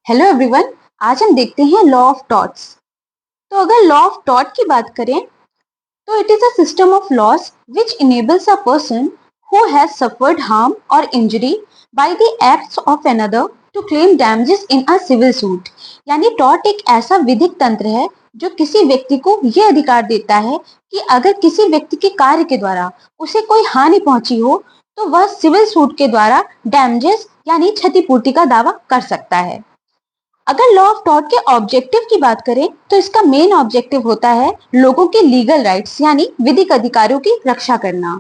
Hello everyone. आज हम देखते हैं लॉ ऑफ टॉर्ट्स। तो अगर लॉ ऑफ टॉर्ट की बात करें तो it is a system of laws which enables a person who has suffered harm और injury by the acts of another to claim damages in a civil suit. यानी tort एक ऐसा विधिक तंत्र है जो किसी व्यक्ति को यह अधिकार देता है कि अगर किसी व्यक्ति के कार्य के द्वारा उसे कोई हानि पहुंची हो तो वह सिविल सूट के द्वारा डैमेजेस यानी क्षतिपूर्ति का दावा कर सकता है। अगर लॉ ऑफ टॉर्ट के ऑब्जेक्टिव की बात करें तो इसका मेन ऑब्जेक्टिव होता है लोगों के लीगल राइट्स यानी विधिक अधिकारों की रक्षा करना।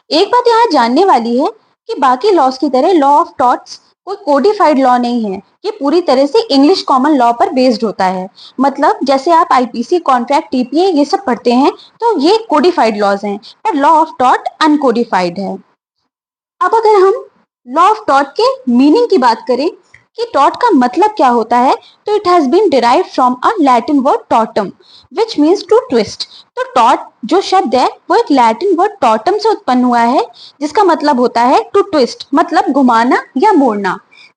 एक बात यहाँ जानने वाली है कि बाकी लॉज की तरह लॉ ऑफ टॉर्ट्स कोई कोडिफाइड लॉ नहीं है। ये पूरी तरह से इंग्लिश कॉमन लॉ पर बेस्ड होता है। मतलब जैसे आप आईपीसी, कॉन्ट्रैक्ट, टीपीए ये सब पढ़ते हैं तो ये कोडिफाइड लॉज हैं, पर लॉ ऑफ टॉर्ट अनकोडिफाइड है। अब अगर हम लॉ ऑफ टॉर्ट के मीनिंग की बात करें कि टॉर्ट का मतलब क्या होता है तो it has been derived from a Latin word tortum which means to twist. तो टॉर्ट जो शब्द है वो एक लैटिन वर्ड टॉर्टम से उत्पन्न हुआ है जिसका मतलब होता है टू ट्विस्ट, मतलब घुमाना या मोड़ना।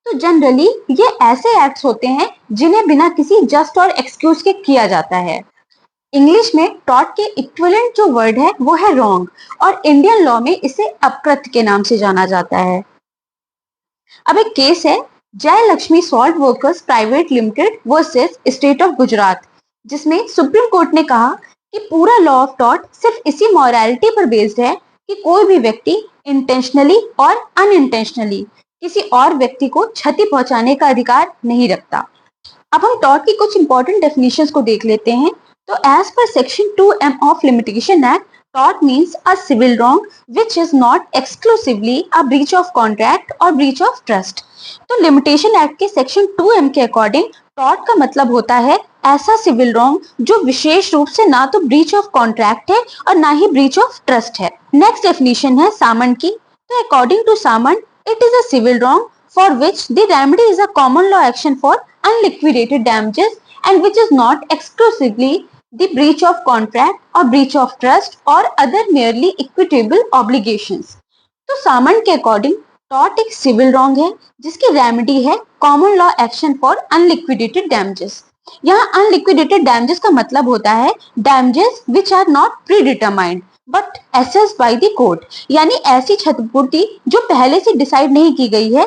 तो जनरली ये ऐसे एक्ट्स होते हैं जिन्हें बिना किसी जस्ट और एक्सक्यूज के किया जाता है। इंग्लिश में टॉर्ट के इक्विवेलेंट जो वर्ड है वो है रॉन्ग और इंडियन लॉ में इसे अपकृत्य के नाम से जाना जाता है। अब एक केस है जय Lakshmi salt workers private limited versus state of Gujarat, जिसमें सुप्रीम कोर्ट ने कहा कि पूरा लॉ ऑफ टॉर्ट सिर्फ इसी मॉरलिटी पर बेस्ड है कि कोई भी व्यक्ति इंटेंशनली और अनइंटेंशनली किसी और व्यक्ति को क्षति पहुंचाने का अधिकार नहीं रखता। अब हम टॉर्ट की कुछ इंपॉर्टेंट डेफिनेशंस को देख लेते हैं। तो as per section 2M of limitation act, tort means a civil wrong which is not exclusively a breach of contract or breach of trust। तो लिमिटेशन एक्ट के सेक्शन 2M के अकॉर्डिंग टॉर्ट का मतलब होता है ऐसा सिविल रॉन्ग जो विशेष रूप से ना तो ब्रीच ऑफ कॉन्ट्रैक्ट है और ना ही ब्रीच ऑफ ट्रस्ट है। नेक्स्ट डेफिनेशन है सामंड की। तो according to Salmond it is a civil wrong for which the remedy is a common law action for unliquidated damages and which is not exclusively the breach of contract or breach of trust or other merely equitable obligations। तो Salmond के according tort एक civil wrong है जिसकी remedy है common law action for unliquidated damages. यहाँ unliquidated damages का मतलब होता है damages which are not predetermined but assessed by the court, यानी ऐसी क्षतिपूर्ति जो पहले से डिसाइड नहीं की गई है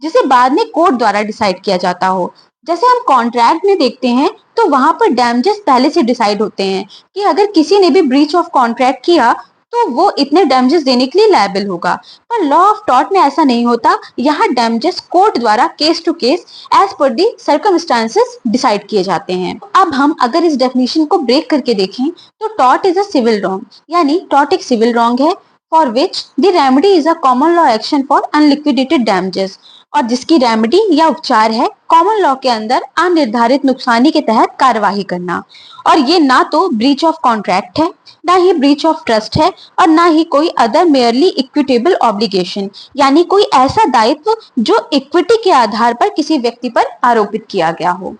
जिसे बाद में कोर्ट द्वारा डिसाइड किया जाता हो। जैसे हम कॉन्ट्रैक्ट में देखते हैं तो वहां पर डैमेजेस पहले से डिसाइड होते हैं कि अगर किसी ने भी ब्रीच ऑफ कॉन्ट्रैक्ट किया तो वो इतने डैमेजेस देने के लिए लायबल होगा। पर लॉ ऑफ टॉर्ट में ऐसा नहीं होता। यहाँ डैमेजेस कोर्ट द्वारा case to case as per the circumstances decide किए जाते हैं। अब हम अगर इस डेफिनेशन को ब्रेक करके देखें तो tort is a civil wrong, यानी टॉर्ट एक सिविल रॉन्ग है for which the remedy is a common law action for unliquidated damages, और जिसकी रेमेडी या उपचार है कॉमन लॉ के अंदर अनिर्धारित नुकसानी के तहत कार्यवाही करना। और ये ना तो ब्रीच ऑफ कॉन्ट्रैक्ट है, ना ही ब्रीच ऑफ ट्रस्ट है और ना ही कोई अदर मेयरली इक्विटेबल ऑब्लिगेशन, यानी कोई ऐसा दायित्व जो इक्विटी के आधार पर किसी व्यक्ति पर आरोपित किया गया हो।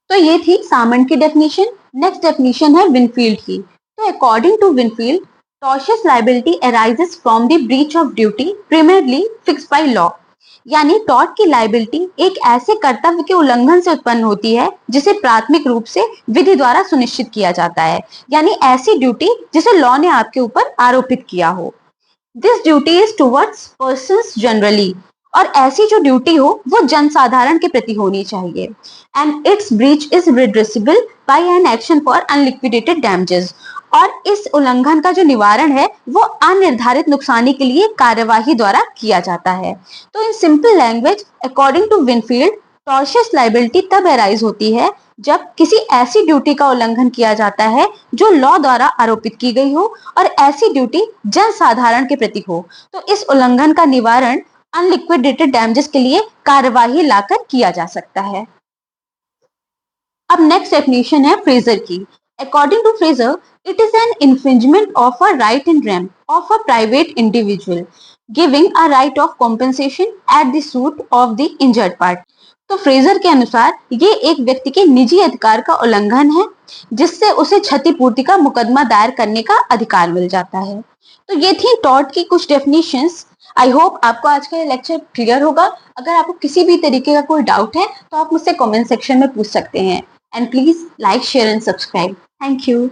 तो ये थी सामंड की डेफिनेशन। नेक्स्ट डेफिनेशन है विनफील्ड की। तो according to Winfield, tortious liability arises from the breach of duty primarily fixed by law। यानी टॉर्ट की लाइबिलिटी एक ऐसे कर्तव्य के उल्लंघन से उत्पन्न होती है जिसे प्राथमिक रूप से विधि द्वारा सुनिश्चित किया जाता है, यानी ऐसी ड्यूटी जिसे लॉ ने आपके ऊपर आरोपित किया हो। This duty is towards persons generally, और ऐसी जो ड्यूटी हो वो जनसाधारण के प्रति होनी चाहिए। And its breach is redressable by an action for unliquidated damages, और इस उल्लंघन का जो निवारण है वो अनिर्धारित नुकसानी के लिए कार्यवाही द्वारा किया जाता है। तो in simple language according to Winfield, tortious liability तब अराइज होती है जब किसी ऐसी ड्यूटी का उल्लंघन किया जाता है जो लॉ द्वारा आरोपित की गई हो और ऐसी ड्यूटी जनसाधारण के प्रति हो। तो इस उल्लंघन का निवारण अनलिक्विडेटेड डैमेजेस के लिए कार्यवाही लाकर किया जा सकता है। अब नेक्स्ट डेफिनेशन है फ्रेजर की। According to Fraser, it is an infringement of a right in rem of a private individual, giving a right of compensation at the suit of the injured part। तो Fraser के अनुसार ये एक व्यक्ति के निजी अधिकार का उल्लंघन है, जिससे उसे क्षतिपूर्ति का मुकदमा दायर करने का अधिकार मिल जाता है। तो ये थी टॉर्ट की कुछ डेफिनेशंस। आई होप आपको आज का ये लेक्चर क्लियर होगा। अगर आपको किसी भी तरीके का कोई डाउट है तो आप मुझसे कमेंट सेक्शन में पूछ सकते हैं। And please like, share and subscribe. Thank you.